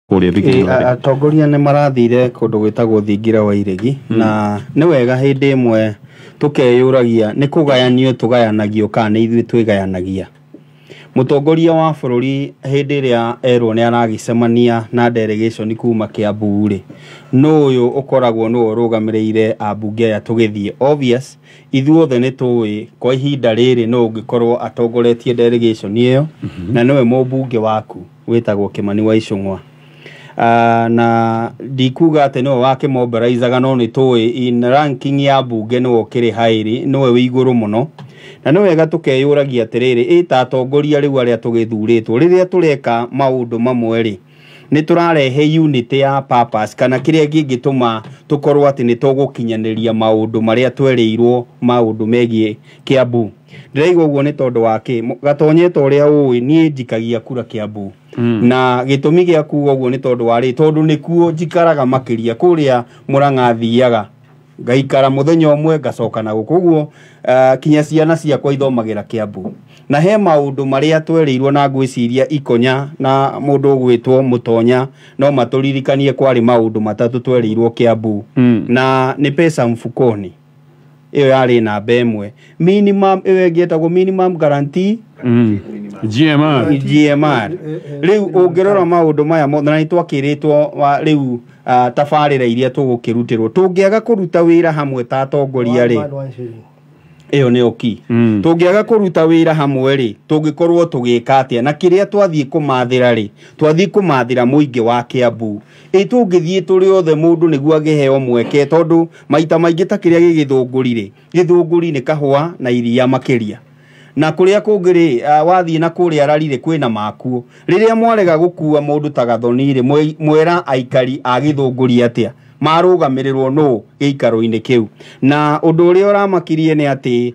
Atongoria nĩ marathire kũndũ gwĩtagwo thingira wa iregi na nĩ wega hĩndĩ ĩmwe tukeyũragia nĩ kũgayanio tũgayanagio kana nĩ ithuĩ twĩgayanagia. Mũtongoria wa bũrũri hĩndĩ ĩrĩa erwo nĩ aragĩcemania na delegation kuma Kiambu rĩ, no ũyũ ũkoragwo no ũrũgamĩrĩire ambunge aya tũgĩthiĩ. Obvious ithuothe nĩ tũĩ kwa ihinda rĩrĩ no ũngĩkorwo atongoretie delegation ĩyo na nĩwe mũmbunge waku wĩtagwo Kimani wa Icũng'wa. Na ndikuga atĩ nĩwe wakĩmobilizaga, no nĩ tũĩ in ranking ya bunge nĩwe ũkĩrĩ hairi, nĩwe wĩ igũrũ mũno. Na nĩ wega tũkeyũragia atĩrĩrĩ, ta atongoria rĩu arĩa tũgĩthurĩtwo rĩrĩa tũreka maũndũ mamwe rĩ, nĩ tũrarehe unity ya purpose kana kĩrĩa kĩngĩtũma tũkorwo atĩ nĩ tũgũkinyanĩria maũndũ marĩa twerĩirwo maũndũ megiĩ Kiambu. Ndĩraigua ũguo nĩ tondũ wa kĩ Gatonyeta ũrĩa ũĩ niĩ njikagia kura Kiambu. Na gĩtũmi gĩa kuuga ũguo nĩ tondũ wa rĩ, tondũ nĩkuo njikaraga makĩria kũrĩa Mũrang'a thiaga ngaikara mũthenya ũmwe ngacoka na gũkũ. Ũguo kinya ciana ciakwa ithomagĩra Kiambu na he maũndũ marĩa twerĩirwo na ngwĩciria Ikonya na mũndũ ũgwĩtwo Mũtonya no matũririkanie kwarĩ maũndũ matatũ twerĩirwo Kiambu na nĩ pesa mfukoni. Iyo yarĩ namba ĩmwe minimum, iyo ĩngĩtagwo minimum guarantee GMR. Rĩu ũngĩrora maũndũ maya mothe na nĩtwakĩrĩtwo rĩu tabarĩra iria tũgũkĩrutĩrwo tũngĩaga kũruta wĩra hamwe ta atongoria rĩ, iyo nĩ oki. Tũngĩaga kũruta wĩra hamwe rĩ, tũngĩkorwo tũgĩka atĩa na kĩrĩa twathiĩ kũmathĩra rĩ, twathiĩ kũmathĩra mũingĩ wa Kiambu. Tũngĩthiĩ tũrĩ othe mũndũ nĩguo agĩheo mweke, tondũ maita maingĩ ta kĩrĩa gĩgĩthũngũri rĩ, gĩthũngũri nĩ kahũa na iria makĩria. Na kũrĩa kũngĩ rĩ, wathiĩ na kũrĩa Rarire kwĩna makuo. Rĩrĩa mwarega gũkua mũndũ ta Gathoni rĩ, mwera aikari a gĩthũngũri atĩa marũgamĩrĩrwo no gĩikaro-inĩ kĩu. Na ũndũ ũrĩa ũramakirie nĩ atĩ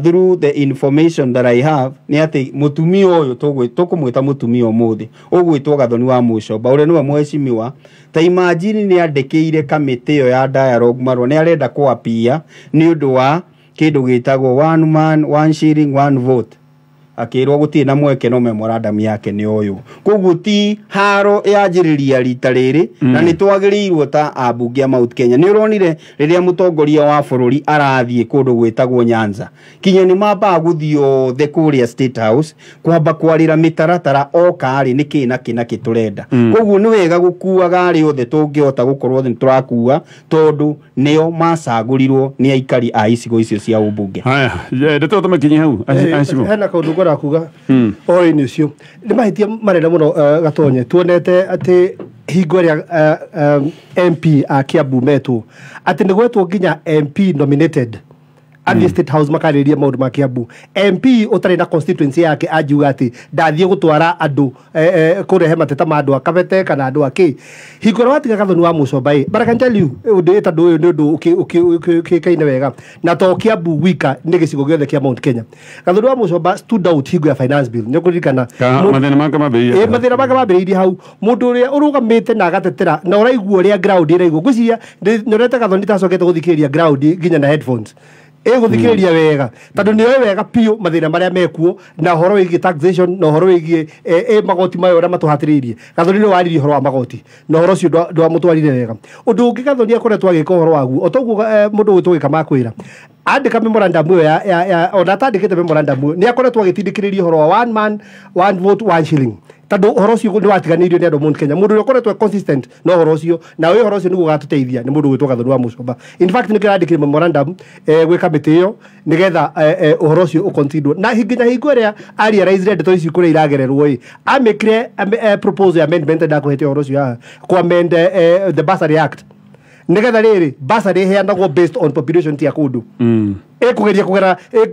through the information that I have nĩ atĩ mũtumia ũyũ tũkũmwĩta mũtumia ũmũthĩ ũgwĩtwo Gathoni wa Mũcomba ũrĩa nĩwe mheshimiwa, ta imagine nĩ andĩkĩire kamĩtĩ ĩyo ya dialogue marũa, nĩ arenda kũapia nĩ ũndũ wa kĩndũ gĩtagwo one man one shilling one vote. Akĩrwo gũtirĩ na mweke no memorandum yake nĩ ũyũ. Koguo ti haro yanjĩrĩria rita rĩrĩ na nĩ twagĩrĩirwo ta ambunge a Mount Kenya. Nĩ ũronire rĩrĩa mũtongoria wa bũrũri arathiĩ kũndũ gwĩtagwo Nyanza, kinya nĩ mambaga gũthiĩ othe kũrĩa State House kwamba kwarĩra mĩtaratara okarĩ nĩkĩ na kĩ tũrenda. Koguo nĩ wega gũkuaga arĩ othe tũngĩhota gũkorwo nĩ tũrakua, tondũ nĩo macagũrirwo nĩ aikari a icigo icio cia ũmbunge. Haya, ndeto tũmakinyie hau hena kaũndũ kuga oro-inĩ ũcio nĩ mahĩtia marenda mũno Gatonye. Tuonete atĩ hingo ĩrĩa MP a Kiambu metwo atĩ nĩ gwetwo nginya MP nominated athiĩ State House makarĩrĩria maũndũ ma Kiambu. MP ũtarĩ na constituency yake anjiuga atĩ ndathiĩ gũtwara andũ kũrehe mateta ma andũ a Kabete kana andũ a kĩ. Hingo ĩrĩa watiga Gathoni wa Mũcomba but I can tell you ũndũ ũyũ nĩ ũndũ ũkĩkaine wega na to Kiambu wika nĩ gĩcigo gĩothe kĩa Mount Kenya. Gathoni wa Mũcomba stood out hingo ya finance bill. Nĩ kũririkana mathĩna make mambĩrĩirie mathĩna make mambĩrĩirie hau, mũndũ ũrĩa ũrũgamĩte na agatetera na ũraigua ũrĩa ground ĩraigua. Ngwĩciria nĩũrete Gathoni tacokete gũthikĩrĩria ground nginya na headphones gũthikĩrĩria wega, tondũ nĩ wega piũ mathĩna marĩa mekuo na ũhoro wĩgiĩ taxation na ũhoro wĩgiĩ magoti mayo ũrĩa matũhatĩrĩirie. Gathoni nĩ waririe ũhoro wa magoti na ũhoro ũcio ndwamũtwarire wega. Ũndũ ũngĩ Gathoni akoretwo agĩka ũhoro waguo o toguo mũndũ ũgwĩtwo Gĩkamakwĩra andĩka memorandum ĩyo ona atandĩkĩte memorandum nĩ akoretwo agĩtindĩkĩrĩria ũhoro wa one man one vote one shilling, tondũ ũhoro ũcio nĩ watiganĩirio nĩ andũ Mount Kenya. Mũndũ ũrĩa ũkoretwo consistent na ũhoro ũcio na ũhoro ũcio nĩguo ũgatũteithia nĩ mũndũ ũgwĩtwo Gathoni wa Mũcomba. In fact nĩ kĩrandĩkire memorandum gwĩ kamĩtĩ ĩyo nĩgetha ũhoro ũcio ũcontinue. Na nginya hingo ĩrĩa ariaraicire ndeto ici kũrĩa iragererwo amĩkire proposal amendment ndakũhete ũhoro ũcio ku amend the Bursary Act nĩgetha rĩrĩ bursary ĩheanagwo based on population tia kũndũ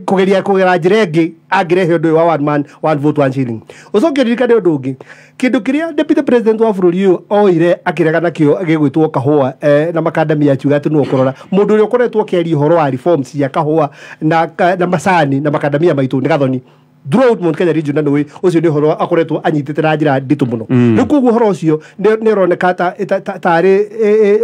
kũgeria kũgera njĩra ĩngĩ angĩrehe ũndũ wa one man one vote one shilling. Ũcokeririkane ũndũ ũngĩ, kĩndũ kĩrĩa deputy president wa bũrũri ũyũ oire akĩrega nakĩo gĩgwĩtwo kahũa na makandamia akiuga atĩ nĩ ũkorora mũndũ ũrĩa ũkoretwo akĩaria ũhoro wa reforms cia kahũa na macani na makandamia maitũ nĩ Gathoni throughout Mount Kenya region. Nĩ ũcio nĩ ũhoro akoretwo anyitĩte na njĩra nditũ mũno. Rĩu koguo ũhoro ũcio nĩ ũroneka tarĩ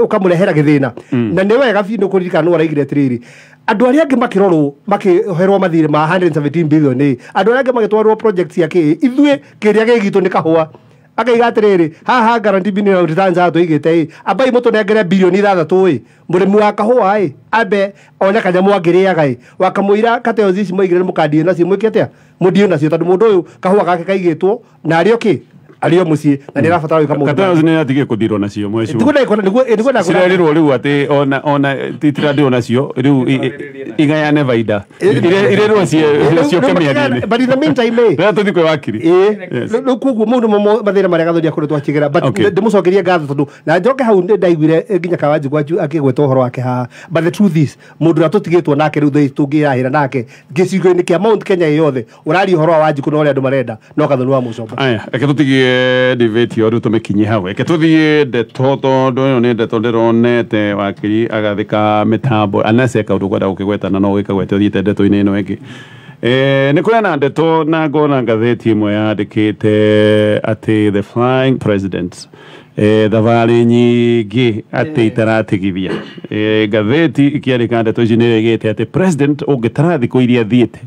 ũkamũrehera gĩthĩna na nĩ wega biũ kũririkana nĩ waraigire atĩrĩrĩ andũ arĩa angĩ makĩrorwo makĩherwo mathirĩ ma 117 billion andũ arĩa angĩ magĩtwarwo project cia kĩ ithuĩ kĩrĩa gĩgitũ nĩ kahũa akaiga atiriri haha guarantee billion returns atuigite abai mutu nengere billion 6 murimi wa kahua ambe ona kanyamu angiriaga wakamuira kateo zici moigire mukandie nacio mwikete mudio nacio tondu mundu uyu kahua gake kaigitwo na ari oki alio mucie na nirabatara gwika mundu kateo zine atige kuthirwo nacio mweci ndikuna ikona niguo na cirerirwo riu ati ona titira ndio nacio riu igayane vaida irerwo cio kemiagiini but in the meantime rä tuthi kwä wakiri rä koguo må ndå mathä marä a gathoni akorwo twakigira ndä må cokerie ngatho tondå na njoke hau nä ndaiguire nginya kawanji gwaku akä gweta å horo wake haha but the truth is må ndå na tå tigä two nake rä u tå ngä rahä ra nake gä cigo-inä kä a Mount Kenya yothe å raria å horo wa Wanjiku na å rä a andå marenda no gathoni wa må comba aya reke tå tigie debate yo rä u tå mä kinyie hau reke tå thiä ndeto tondå ä no nä ndeto ndä ronete wakiri agathä ka mä tambo anaceka å ndå kwenda gå kä gwetana no gä kagwete å thiä te ndeto-inä ä no ä ngä nä kå na ndeto na ngona ngatheti ĩmwe yandĩkĩte atĩ the flying president thabarĩ nyingĩ atĩ itaratigithia ngatheti ikĩandĩka ndeto ici nĩ ĩgĩte atĩ president ũngĩtara thikũ iria athiĩte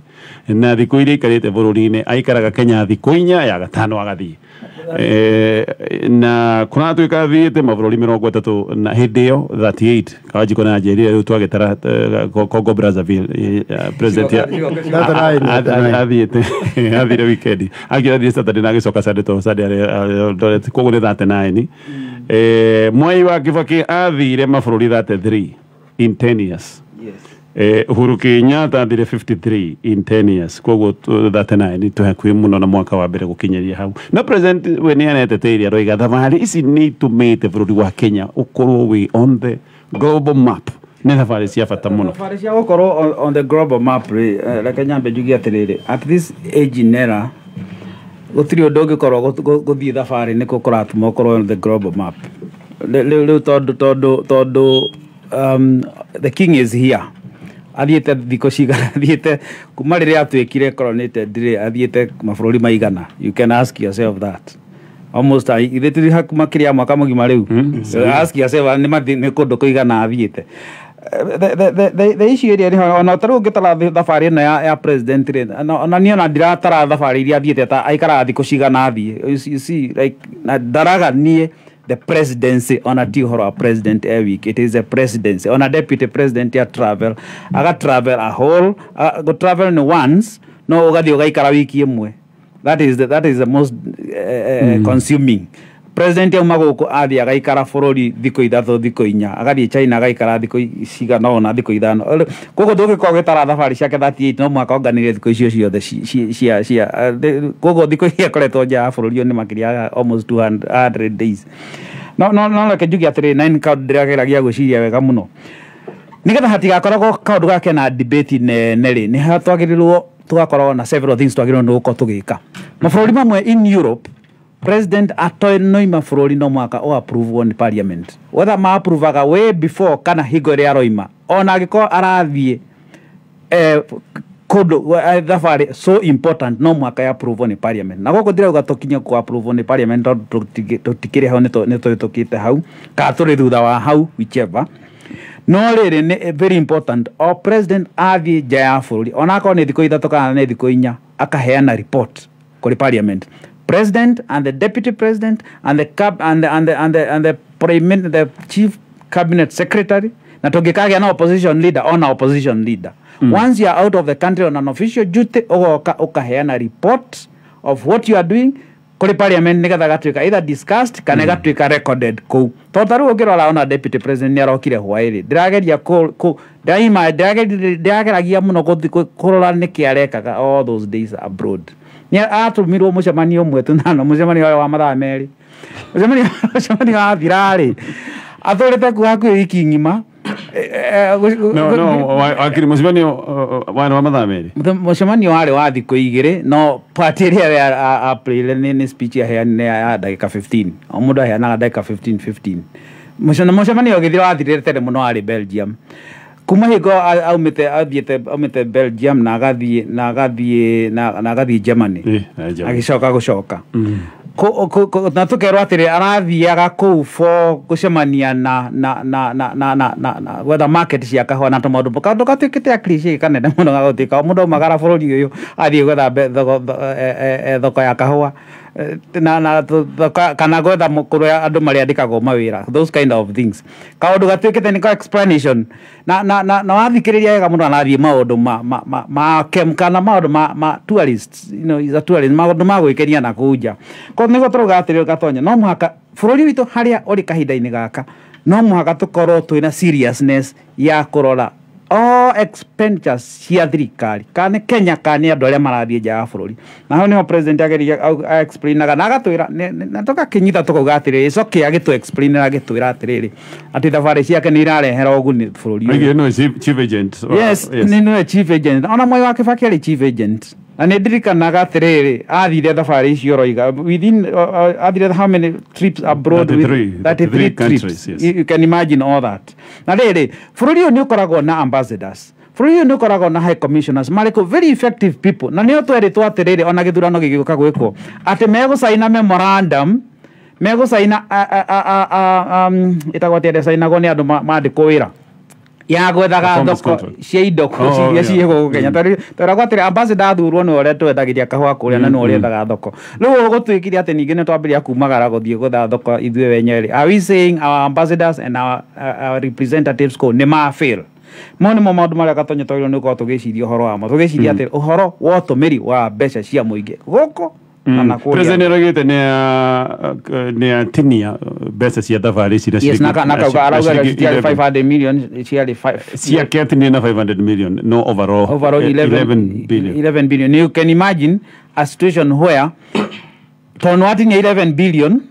na thikũ iria aikarĩte bũrũri-inĩ aikaraga Kenya thikũ 4 ya gatano agathiĩ na kuna tuika thiite mabũrũri 30 na hĩndĩ ĩyo 38 Wanjiku na njĩrire rĩu twagĩtara Congo Brazzaville president athiĩte athire weekend agĩthiĩ Saturday na agĩcoka Sunday to Sunday koguo nĩ 39 Mwai wa Kibaki athire mabũrũri 33 in 10 years. Uhuru Kenyatta athire 53 in 10 years koguo 39 tuhakuĩ mũno na mwaka wa mbere gũkinyeria hau na president we nĩ aneteteire aroiga thabarĩ ici nĩ itũmĩte bũrũri wa Kenya ũkorwo wĩ on the global map nĩ thabarĩ cia bata mũno thabarĩ cia gũkorwo on the global map reke nyambe njuge atĩrĩrĩ at this age in era gũtirĩ ũndũ ũngĩkorwo gũthiĩ thabarĩ nĩ kũratũma ũkorwo on the global map rĩu tondũ the king is here athiĩte thikũ cigana athiĩte kuma rĩrĩa atuĩkire coronated athiĩte mabũrũri maigana you can ask yourself that almost ithe tũrĩ makĩria mwaka mũgima rĩu ask yourself nĩ kũndũ kũigana athiĩte the issue ĩrĩa rĩho ona tarĩu ũngĩtara thabarĩ ĩno ya president ona niĩ ona ndiratara thabarĩ iria athiĩte ta aikaraga thikũ cigana athiĩ you see like ndaraga niĩ the presidency on a tihoro president a week it is a presidency on a deputy president ya travel aga travel a whole go travel no once no ugathi ugaikara wiki ĩmwe that is the most consuming president ya maguku athi agaikara bũrũri thikũ 3 thikũ 4 agathi China agaikara thikũ cigana ona thikũ 5 koguo ndũgĩkorwo gĩtara thabarĩ ciake 38 no mwaka onganire thikũ icio ciothe cia koguo thikũ iria koretwo nja ya bũrũri nĩ makĩria almost 200 days no reke njuge atĩrĩ 9 kaũndũ ndĩrageragia gwĩciria wega mũno nĩgetha hatigakoragwo kaũndũ gake na debate nene-rĩ nĩ twagĩrĩirwo tugakorwo na several things twagĩrĩirwo nĩ gũkorwo tũgĩka mabũrũri mamwe in Europe president atoinoima bũrũri no mwaka o approve on parliament whether ma approvaga way before kana higo ria roima ona angĩkorwo arathiĩ kodo thabarĩ so important no mwaka ya approve on parliament na gũkũ ndirauga tũkinye ku approve on parliament tũtikĩrĩ hau nĩ tũkĩte hau ka tũrĩ thutha wa hau whichever no rĩrĩ nĩ very important o president athiĩ nja ya bũrũri ona akorwo nĩ thikũ 3 kana nĩ thikũ 4 akaheana report kũrĩ parliament president and the deputy president and the the chief cabinet secretary na tungikagĩa na opposition leader on opposition leader once you are out of the country on an official duty ukaheana report of what you are doing kuri parliament nĩgetha gatuĩka either discussed kana gatuĩka recorded kũu tondũ rĩu ũngĩrora ona deputy president nĩarokire hwaĩrĩ ndĩrageria ndĩrageragia mũno kũrora nĩkĩ arekaga all those days abroad nĩ atũmirwo mũcemanio ũmwe tunana mũcemanio wa mathaa merĩ mũcemanio wa thirarĩ athũrĩte hakuhĩ wiki ng'ima wakiri mũcemanio wa mathaa merĩ mũcemanio warĩ wa thikũ 2 no party ĩrĩa April nĩ speech yaheanire ya ndagĩka 15 o mũndũ aheanaga ndagĩka 15 mũcemanio ũgĩthira wathirĩte tene mũno warĩ Belgium kuma higo aumĩte Belgium na agathiĩ Germany agĩcoka gũcoka na tũkerwo atĩrĩ arathiaga kũu gũcemania na whether market cia kahũa na tũmaũndũ kaũndũ gatuĩkĩte cliché kanene mũno gagũtuĩka mũndũ aumagara bũrũri ũyũ athiĩ gwetha thoko ya kahũa na kana gwetha kuria andu mari andikagwo mawira, those kind of things. Kaundu gatuikite ni explanation na wathikiriria wega mundu anathie maundu ma kana maundu ma tourists, you know, is a tourist maundu ma gwikeria na kuja ko nigo turuga atiri Gatonya no muhaka bururi witu haria uri kahinda-ini gaka no muhaka tukorwo twina seriousness ya kurora all expenditures cia thirikari kana Kenya kana andu aria marathie nja ya bururi na ho niho president ageria explainaga na agatwira na tugakinyitha tukauga atiri it's okay agitu explain agitwira atiri ati thabari ciake ni irarehera uguni bururi Ege no chief agent. Yes, ni chief agent ona Mwai wa Kibaki ari chief agent na nä ndirikanaga atiriri athire thabarä icio roiga within athire how many trips abroad 33 trips, yes. You can imagine all that na riri bururi uyu ni ukoragwo na ambassadors, bururi uyu ni ukoragwo na high commissioners mariko very effective people na nio tweritwo atiriri ona githurano gigikuka gwikwo ati megucaina memorandum megucaina itagwo atia sainagwo ni andu mandikwo wira ya gwethaga thoko cia indo ciria ciĩgwo Kenya tara gwatire ambassador athurwo no ore twethagiria kahua kuria na no ore ethaga thoko riu gutwikire ati ningi ni twambiria kumagara guthie gwetha thoko ithue wenyewe. Are we saying our ambassadors and our representatives ko ni ma fail? Mone mo maundu maria Gatonya twagirwo ni gukorwo tugiciria uhoro wamo tugiciria ati uhoro wa utumiri wa mbeca cia muingi guko President Ragete ne atinia besa cia thabarĩ cia yes na kauga arauga 500 million cia ketinia na 500 million no overall 11 billion. You can imagine a situation where tono atinia 11 billion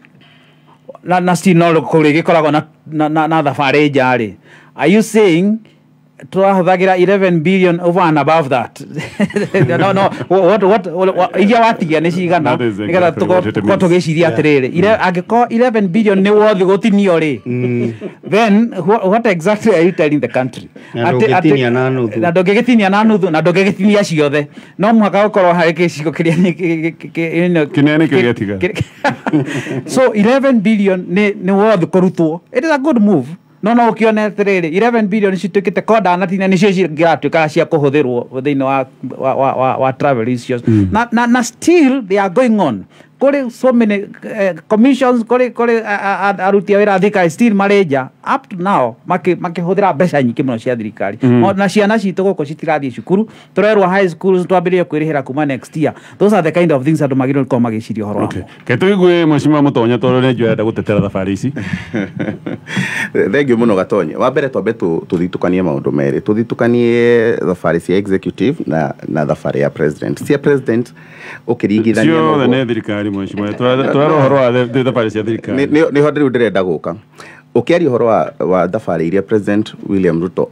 na still no gikoragwo na thabarĩ njari. Are you saying twahuthagira 11 billion over and above that? no what iria watigia ni cigana nigetha tuko tugiciria atiriri angiko 11 billion ni wothi gutinio ri then what exactly are you telling the country? Ndugitinia na nuthu na ndugitinia na nuthu na ndugitinia ciothe no muhaka gukorwo hari gicigo kiria kinene kigetiga so 11 billion ni wothi kurutwo. It is a good move. No ukiona atiriri 11 billion citukite koda natina nicio cingiratuika cia kuhuthirwo thiini wa travel issues na still they are going on. Kuri so many commissions kuri aruti wira thika still mareja up to now makihuthira mbeca nyingi muno cia thirikari na ciana citu guko citirathie cukuru turerwa high schools twambirie kwirihira kuma next year. Those are the kind of things that magiro ko magiciria horo. Okay, ketugwe Mheshimiwa Mutonya toro ne njwenda gutetera thabarĩ ici. Thengio muno Gatonya. Wa mbere twambe tuthitukanie maundu meri, tuthitukanie thabarĩ cia executive na thabarĩ ya president. Cia president ukiringithania no ne thirikari Mheshimiwa twaro horo wa thabarĩ cia thirikari ni ho ndiru ndirenda guka ukiari horo wa thabarĩ iria president William Ruto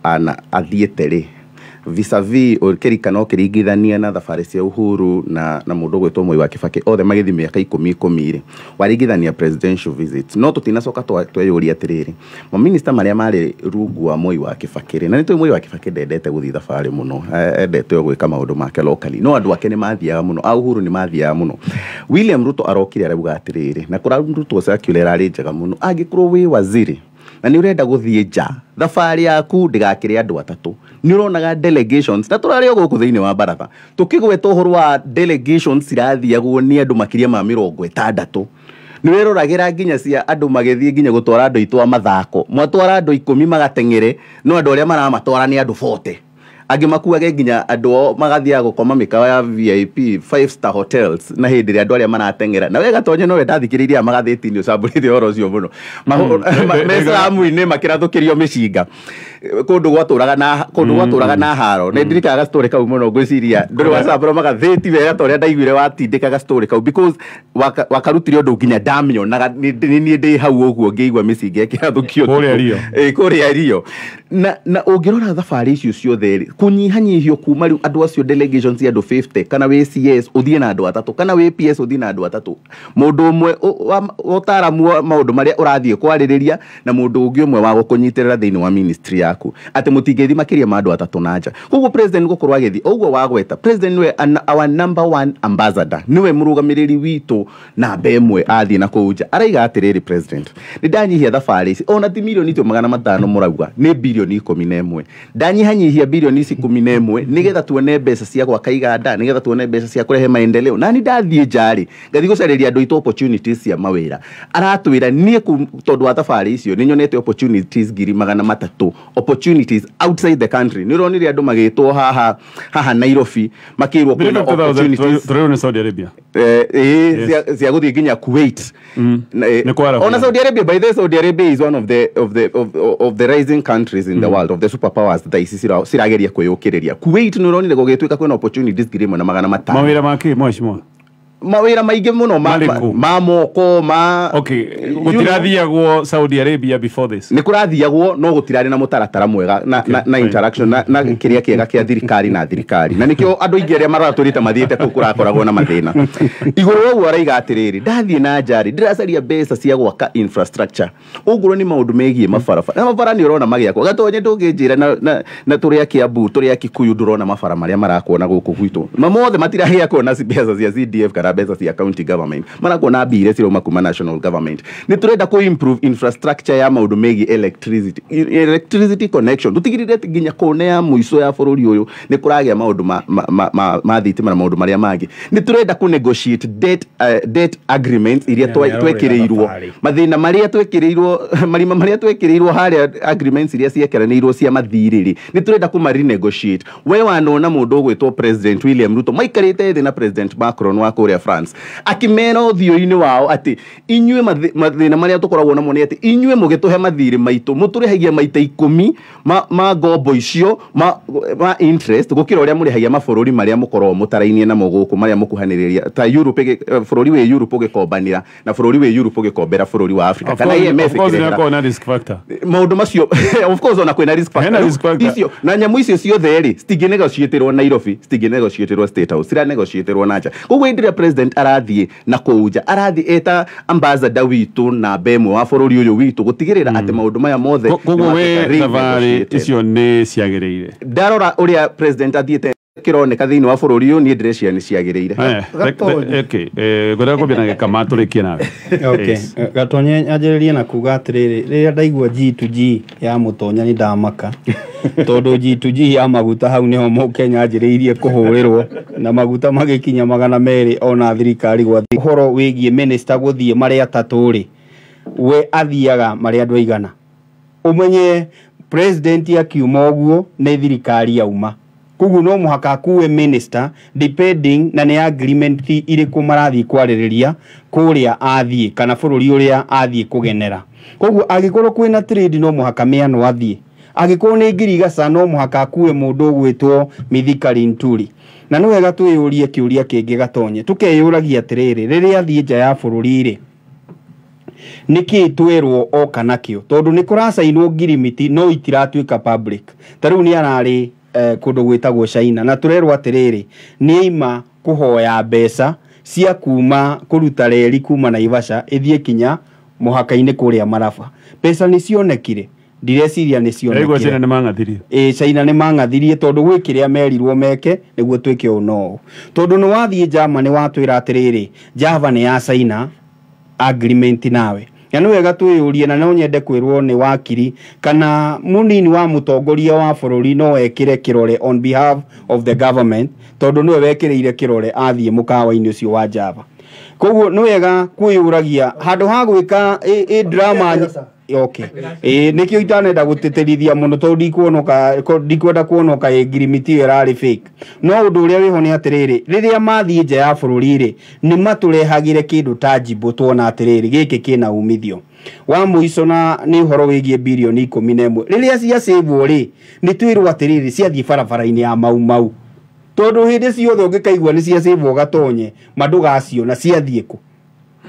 athiĩte ri vis-a-vis ukirikana ukiringithania na thabarĩ cia Uhuru na mundu gwetwo Mwai wa Kibaki othe magithi miaka 10 ri waringithania presidential visits no tutinacoka tweyuria atiriri ma minister maria mari rungu wa Mwai wa Kibaki ri na nitwe Mwai wa Kibaki ndendete guthi thabarĩ muno endete gwika maundu make locally no andu ake ni mathiaga muno a Uhuru ni mathiaga muno. William Ruto arokire arauga atiriri na kura Ruto circular ari njega muno angikorwo wi waziri na ni urenda guthie nja thabarĩ yaku ndigakire andu atatu ni uronaga delegations na turari guku thiini wa baratha tukigweta uhoro wa delegations cirathiagwo ni andu makiria ma 60 ni weroragira nginya cia andu magethie nginya gutwara andu itwa mathako mwatwara andu 10 magatengere no andu aria maramatwara ni andu 40 agimakuage nginya andu magathia gukoma mikawa ya VIP 5-star hotels na hindi ria andu aria maratengera na wega Gatonya no wendathikiriria magatheti ni ucamburirie horo cio muno mesalamu-ini makirathukirio micinga kundu gwaturaga na haro ne ndirikaga story kau muno ngwiciria nduri wacambura magatheti wega toria ndaiguire watindikaga story kau because wakarutire undu nginya ndamionaga ni ndi hau uguo ngiigua micinga ikirathukio kuria Rio na ungirora thabarĩ icio ciothe kunyihanyihio kuma riu andu acio delegations andu 50 kana we CS uthie na andu atatu kana we PS uthie na andu atatu mundu umwe utaramu maundu maria urathie kwaririria na mundu ungi umwe wa gukunyitirira thiini wa ministry yaku ati mutingethi makiria ma andu atatu nanja kuguo president gukorwa agethi uguo wagweta president we our number 1 ambassador niwe murugamiriri witu na bemwe athie na kuja araiga atiriri president ni ndanyihia thabarĩ ici ona ti milioni 500 murauga ni bilioni 11 ndanyihanyihia bilioni ici 11 nigetha tuone mbeca cia gwaka iganda nigetha tuone mbeca cia kurehe maendeleo na ni ndathie njari ngathi gucareria andu itu opportunities cia mawira aratwira nie tondu wa tafari icio ni nyonete opportunities ngiri 300 opportunities outside the country ni ronire andu magitwo haha Nairobi makirwo kwina opportunities through Saudi Arabia cia guthie nginya Kuwait ona Saudi Arabia by the Saudi Arabia is one of the rising countries in the world of the superpowers that is sirageria kwiyukiriria Kuwait ni ronire gugituika kwina opportunities ngiri 1,500 mawira make mheshimiwa mawira maingi muno ma moko ma okay gutirathiagwo Saudi Arabia before this ni kurathiagwo no gutirari na mutaratara mwega na interaction na kiria kiega kia thirikari na nikio andu ingi aria maraturite mathiete ku kurakoragwo na mathina iguru wogu araiga atiriri ndathie na njari ndiracaria mbeca cia gwaka infrastructure uguru ni maundu megie mabara ni urona magiakwo gatonye ndunginjira na turia Kiambu turia Kikuyu ndurona mabara maria marakuona guku gwitu mamothe matirahia kuona mbeca cia CDF kana mbeca cia county government marakuona mbire ciroma kuma national government ni turenda ku improve infrastructure ya maundu megie electricity connection tutigirire nginya kone ya muico ya bururi uyu ni kuragia maundu ma thitima na maundu maria mangi ni turenda ku negotiate debt agreements iria twekireirwo mathina maria twekireirwo marima maria twekireirwo haria agreements iria ciekeranirwo cia mathiriri ni turenda ku renegotiate we wanona mundu ugwitwo president William Ruto maikarite thi na president Macron wa kuria France akimera uthio-ini wao ati inyue mathina maria tukoragwo namo ni ati inyue mugituhe mathiri maitu muturihagia maita 10 ma ngombo icio ma interest gukira uria murihagia mabururi maria mukorwo mutarainie na muguku maria mukuhaniriria ta Europe bururi we Europe ugikombanira na bururi we Europe ugikombera bururi wa Africa kana IMF ikirera risk factor maundu macio of course ona kwina risk factor icio na nyamu icio ciothe ri stinginegotiatirwo Nairobi stinginegotiatirwo State House sira negotiatirwo naja koguo indira president arathie na kuuja arathie eta ambassador witu na bemwe wa bururi uyu witu gutigirira ati maundu maya mothe koguo we thavari icio ni ciagireire ndarora uria president athiete kironeka thiini wa bururi uyu ni ndrecia ni ciagireire okay ngora kubina kama turikie nawe okay gatonye ajeririe na kuga atiriri riria ndaigua G2G ya mutonya ni ndamaka tondu G2G ya maguta hau niho Mukenya ajiriirie kuhurirwo na maguta magikinya 200 ona thirikari gwa horo wigie minister guthie maria taturi we athiaga maria andu aigana umenye president akiuma uguo ni thirikari yauma kugu no muhaka kuwe minister depending na ni agreement iriku marathi kwaririria kuria athie kana bururi uria athie kugenera kugu agikorwo kwina trade no muhaka miano athie agikorwo ni ngirigaca no muhaka kuwe mundu gwitwo Mithikari Nturi na no wega twiyurie kiuria kingi gatonye tukeyuragia atiriri riria athie nja ya bururi ri Nikii twerwo oka nakio tondu ni kuracainwo ngirimiti no itiratuika public tariu ni arari kundu gwitagwo China na turerwo atiriri ni ima kuhoya mbeca cia kuma kuruta reri kuma Naivasha ithie kinya muhaka-ini kuria Maraba pesa ni cionekire direciria ni cionekire China ni mangathirie China ni mangathirie tondu gwikiria merirwo meke niguo twike uno tondu no wathie Germany watwira atiriri Java ni ya China agreement nawe ya no wega twiyurie na no nyende kwirwo ni wakiri kana munini wa mutongoria wa bururi no ekire kirore on behalf of the government tondu no wekireire kirore athie mukawa-ini ucio wa Java koguo no wega kwiyuragia handu ha gwika drama okay nikio itanenda guteterithia muno tondu ndikwenda kuonoka ngirimiti irari fake no undu uria wiho ni atiriri riria mathie nja ya bururi ri ni maturehagire kindu tangible tuona atiriri giki kina umithio wa muico na ni horo wigie bilioni 11 riria cia save ri ni twirwo atiriri ciathie barabara-ini ya mau tondu hindi ciothe ungikaigua ni cia save gatonye mandugacio na ciathie ku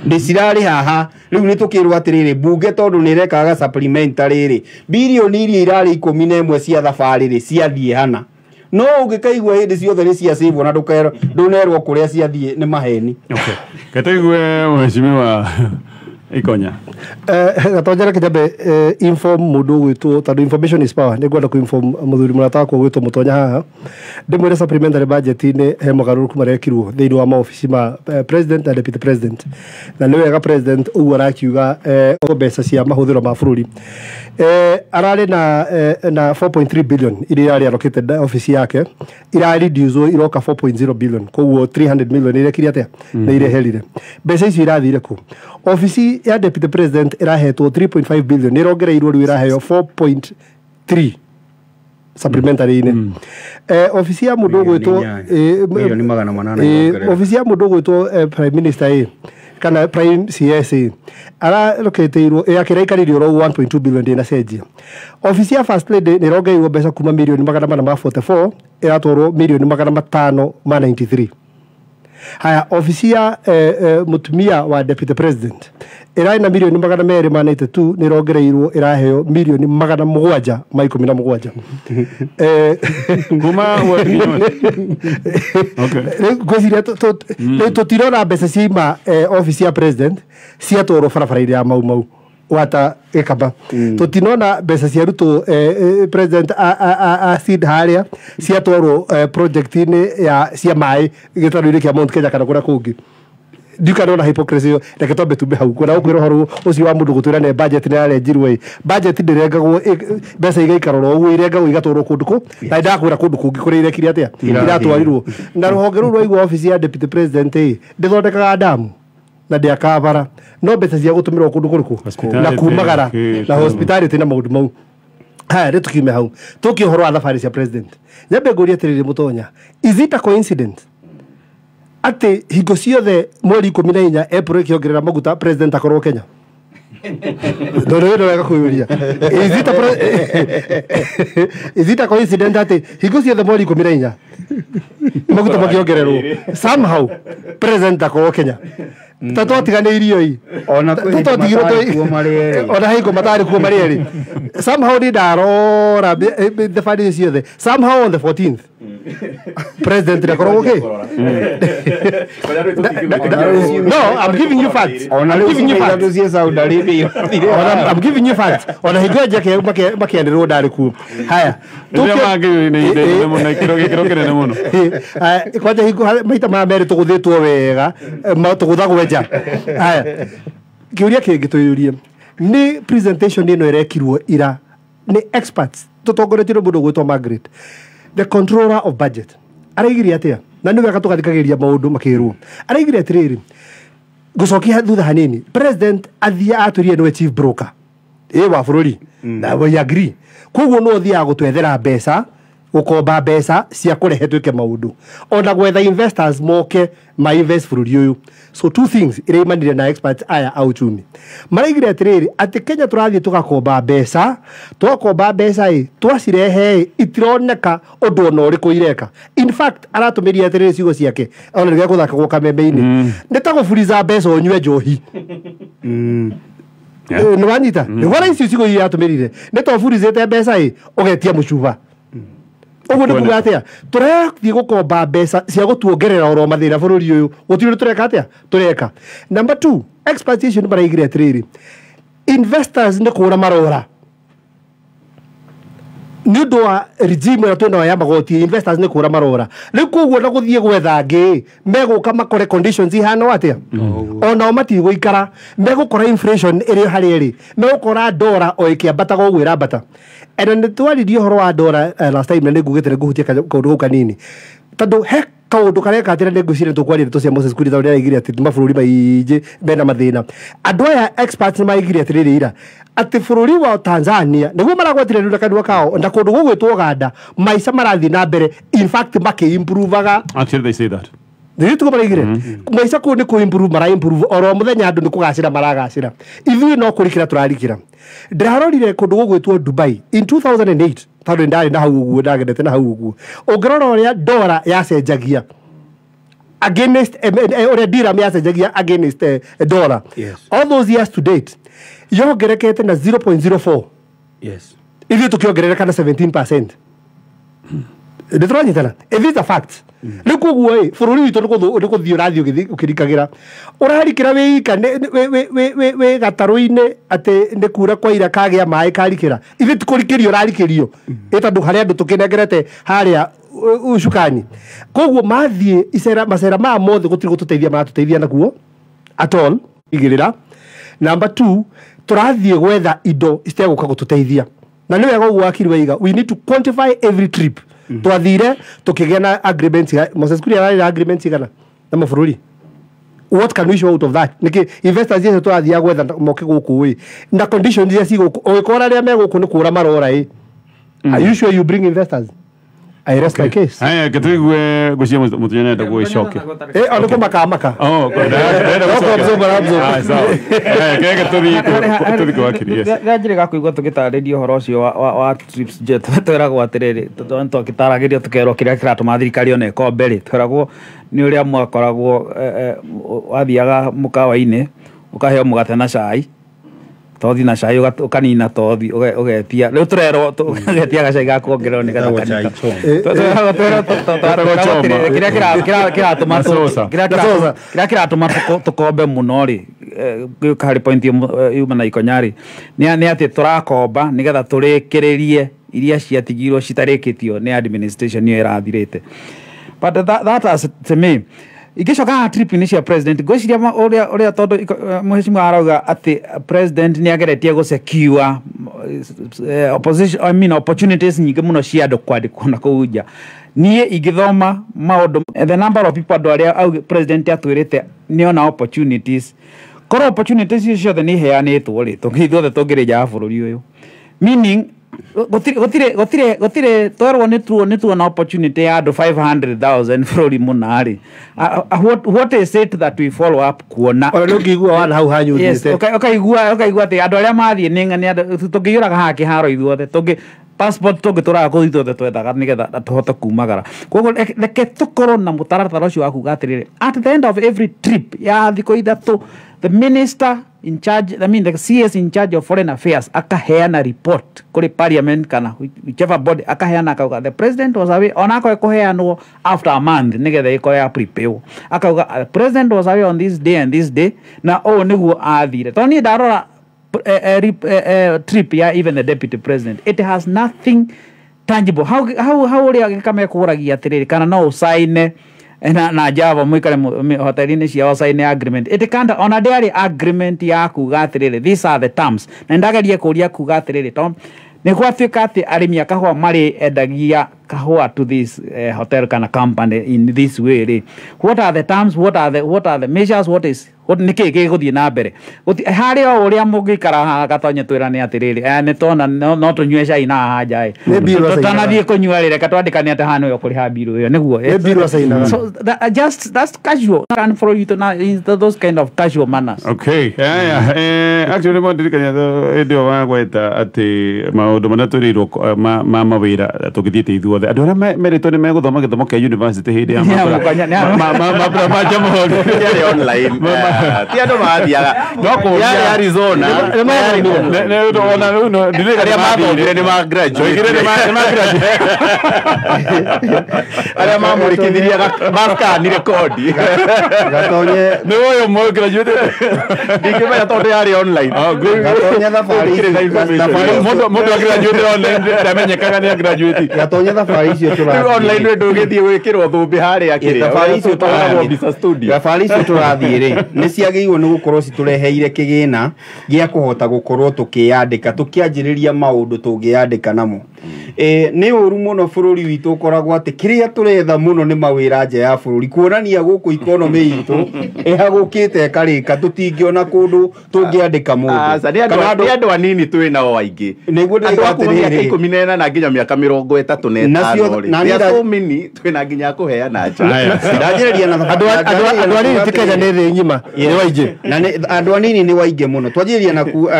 ndicirari haha riu ni tukirwa atiriri bunge tondu ni rekaga supplementary ri bilioni iria irari 11 cia thabari ri ciathie hana no ungikaigua hindi ciothe ni cia save na ndunerwo kuria ciathie ni maheni okay kataigwe mheshimiwa Ikonya gatonjera kijambe inform mundu gwitwo tando information is power nigwenda ku inform muthuri murata kwa gwitwo mutonya haha ndimwire supplementary budget ni he mugaruruku marekirwo thiini wa maofici ma president na deputy president na ni wega president uguo arakiuga mbeca cia mahuthiro ma bururi arari na 4.3 billion iria yari allocated office yake ira reduce iroka 4.0 billion koguo 300 million ile kiri atia na ile helire mbeca icio irathire ku office ya deputy president irahetwo 3.5 billion nirongereirwo riu iraheo 4.3 supplementary ine office ya mundu gwitwo milioni 800 office ya mundu gwitwo prime minister kana prime CSA ara locateirwo yakira ikaririo ro 1.2 billion dina cenjia office ya first lady nirongeirwo mbeca kuma milioni 444 iratwarwo milioni 593. Haya ofisi ya mutumia wa deputy president iraina milioni 292 nirongereirwo iraheo milioni 717 kuma wadi okay gweciria tutirona mbeca cima ofisi ya president ciatwarwo barabara-inĩ ya mau wata ikaba tutinona mbeca cia ruto president a seed haria ciatwarwo project-inĩ ya cia maĩ gĩtarũ-inĩ kĩa Mount Kenya kana kũrĩa kũngĩ ndikanona hypocrisy reke twambe tumbe hau kwona ũkwĩra ũhoro ũcio wa mũndũ gũtwĩra nĩ budget nĩ yarenjirwo budget ndĩrengagwo mbeca igaikarwo ũguo irengagwo igatwarwo kũndũ kũ na ndakwĩra kũndũ kũngĩ kũrĩa irekire atĩa iratwarirwo na rũhonge rũu rwa igwa office ya deputy president ndĩthondekaga damu na ndiakabara no mbeca cia gũtũmĩrwo kũndũ kũrĩkũ na kumagara na hospitality na maũndũ mau haya rĩtukiume hau tũkie ũhoro wa thabarĩ cia president nyambe ngũria atĩrĩrĩ Mũtonya, is it a coincidence ati hingo ciothe mweri 14 April kiongerera maguta president akorwo Kenya ndoro wega kuyuria is it a coincidence ati hingo ciothe mweri 14 maguta makiongererwo somehow president akorwo Kenya tatotiganĩirio i ona hingo matari kuo marĩ erĩ somehow ni ndarora the funny ciothe somehow on the 14th president akorwo okay no I'm giving you facts I'm giving you facts ona hingo njake makienderwo ndari kuo haya kwanja hingo maita ma meri tuguthitwo wega tuguthagwo nja haya kiuria kĩngĩ twĩyũrie nĩ presentation ĩno ĩrekirwo ira nĩ experts tũtongoretio nĩ mũndũ gwĩtwo Margaret the controller of budget araigire atĩa na nĩ wega tũgathikagĩrĩria maũndũ makĩrwo araigire atĩrĩrĩ gũcokia thutha hanini president athia atũrie nĩwe chief broker wa bũrũri na we agree koguo no thia gũtwethera mbeca gukomba mbeca cia kurehe twike maundu ona gwetha investors moke ma invest bũrũri ũyũ so two things ireimanire na experts aya a uchumi maraigire atĩrĩrĩ atĩ Kenya tũrathiĩ tũgakomba mbeca twakomba mbeca twacirehe itironeka ũndũ ona ũrĩkũ ireka in fact aratũmĩria atĩrĩrĩ ciugo ciake ona rĩrĩa gũthakagwo kameme-inĩ nĩ ta gũburiza mbeca ũnyue njohi nĩ wanyita nĩ wara icio ciugo iria atũmĩrire nĩ twaburizĩte mbeca ũgetia mũcuba uguo nĩ kuga atĩa tũrathiĩ gũkomba mbeca cia gũtuongerera oro mathĩna bũrũri ũyũ gũtirĩ tũreka atĩa tũreka number 2 experts icio nĩ maraigire atĩrĩrĩ investors nĩ kũra marora nĩ ũndũ wa regime ĩrĩa twĩnayo ya magoti investors nĩ kũra marora rĩu koguo na gũthiĩ gwetha ngĩ megũka makore conditions ihana atĩa onao matigũikara megũkora inflation ĩrĩ harĩa ĩrĩ megũkora dollar o ĩkĩambataga ũguo ĩrambata ena nĩ twaririe ũhoro wa dollar last time na nĩ ngugĩte nĩ ngũhutia kaũndũ gũu kanini tondũ he kaũndũ kareka atĩra nĩ ngwĩciria tũkwarĩria tũcia Moses Kuria tondũ nĩaraigire atĩ mabũrũri maingĩ mena mathĩna andũ aya experts nĩ maigire atĩrĩrĩ ira atĩ bũrũri wa Tanzania nĩguo maragwatire rĩu na kanua kao na kũndũ gũgwĩtwo Uganda maica marathiĩ na mbere in fact makĩ-improvaga until they say that nĩ tuko maraigire maica kũu nĩ kũ-improve mara-improve oro mũthenya andũ nĩ kũgacĩra maragacĩra ithuĩ no kũrikĩra tũrarikĩra ndĩrarorire kũndũ gũgwĩtwo Dubai in 2008 tondũ ndarĩ na hau ũguo ndagendete na hau ũguo ũngĩrora ũrĩa dollar yacenjagia against ũrĩa dirham yacenjagia against dollar all those years to date yongerekete na 0.04 ithuĩ tũkĩongerereka na 17% Ndĩtũranyitana. It is a fact. Rĩu koguo bũrũri witũ nĩ gũthiĩ ũrathiĩ ũkĩrikagĩra. Ũrarikĩra wĩ gatarũ-inĩ atĩ nĩ kura kwa ira kagĩa maĩ karikĩra. Ithuĩ ti kũrikĩrio ũrarikĩrio. Tondũ harĩa andũ tũkĩnengerete harĩa ucukani. Koguo mathiĩ macera maya mothe gũtirĩ gũtũteithia maratũteithia nakuo at all. Igĩrĩra. Number 2, tũrathiĩ gwetha indo citegũka gũtũteithia. Na nĩ wega ũguo wakiri waiga. We need to quantify every trip. Twathire tukigĩa na agreements Moses Kuria ararĩ agreements igana na mabũrũri. What can we show out of that? Niki investors yetu twathia gwetha moke gũkũ na conditions iria cigũkũ ũgĩkora arĩa megũkũ nĩ kũra marora Are you sure you bring investors? I rest my case. Haya kituigue gucia mutujana ndaguo icoke. Ona kumaka. Oh, good. Kege kwa kiri. Gajire gakuigwa tugitarĩrio horo ucio wa trips jet tweragwo atiriri tukitaragirio tukerwo kiria kiratuma thirikari ona ikombere tweragwo ni uria mwakoragwo wathiaga mukawa-ini ukaheo mugate na cai tothi na cai ukanina tothi ugetia riu turerwo ugetia gacai ga kuongererwo ni gatha kanita kiria kiratuma tukombe muno ri hari point yuma na ikonyari ni ati turakomba nigetha turikiririe iria ciatigirwo citarikitio ni administration yo irathirite but that as to me igicoka trip ni cia president gwiciria uria tondu mheshimiwa arauga ati president ni ageretie go secure opposition opportunities nyingi muno cia andu kwandikwo na kuja nie igithoma maundu the number of people aria president atwirite ni ona opportunities koro opportunities icio the ni heanitwo ri tungithothe tungirija bururi uyu meaning gotire twerwo ni tuona opportunity ya andu 500,000 bururi munari what is it that we follow up kuona ona ngigua wana hau hanyu thite okaigua ati andu aria mathie ni ngani tungiyuraga ha kiharo ithuothe tungi passport turaga kuthitothe twethaga nigetha tuhote kumagara koguo reke tukorwo na mutaratara ucio wa kuga atiriri at the end of every trip ya thiko ithatu the minister in charge, the CS in charge of foreign affairs akaheana report kuri parliament kana whichever body akaheana akauga the president was away onako ekoheanwo after a month nigetha iko ya prepare akauga the president was away on this day and this day na niguo athire toni ndarora trip ya even the deputy president it has nothing tangible how uri kama kuragia atiriri kana no usaine na java mwikare hotelini cia osaine agreement it can't on a daily agreement ya kuga atiriri these are the terms na ndageria kuria kuga atiriri tom ni gwatuika ati arimi akahwa mari endagia kahwa to this hotel kana company in this way what are the terms what are the measures what niki guthie na mbere hari o uria mugikara gatonye twirane atiriri ni tona no tunywe cai na haja tutanathie kunywa rire katwandikane ati hano yo kuri ha biru yo niguo so just that's casual can follow you to those kind of casual manners okay actually mo ndirikania ndio wagweta ati maundu mana turirwo ma mawira tukithite ithuothe andu aria meritwo ni meguthoma githomo kia university hindi ya ma jamhuri ya online ti andu mathiaga no ya Arizona ne ona no ndirikania mathomire ni ma graduate aria mamurikithiria baskan rekodi gatonye ni uyo mo graduate ndingimenya tondu yari online gatonye thafari mundo graduate online ndamenyekaga ni graduate gatonye thafari icio turathie online ndugithie gwikirwo thumbi hari akiri thafari icio turathie studio thafari icio turathie ri ni ciagĩrĩirwo nĩ gũkorwo citureheire kĩgĩna gĩa kũhota gũkorwo tukiandika tukianjĩrĩria maũndũ tũngĩandika namo nĩ ũru mũno bũrũri witũ ũkoragwo atĩ kĩrĩa tũretha mũno nĩ mawĩra nja ya bũrũri kuonania gũkũ economy itũ ĩhagũkĩte karĩka tũtingĩona kũndũ tũngĩandĩka mũndũ kana andũ anini twĩ nao aingĩ nĩguo ndĩgatĩrĩrĩ 14 na nginya mĩaka 35 na so mini twĩna nginya kũheana nja ndanjĩrĩria na andũ anini ti Kenya nĩ thĩ ng'ima nĩ waingĩ na andũ anini nĩ waingĩ mũno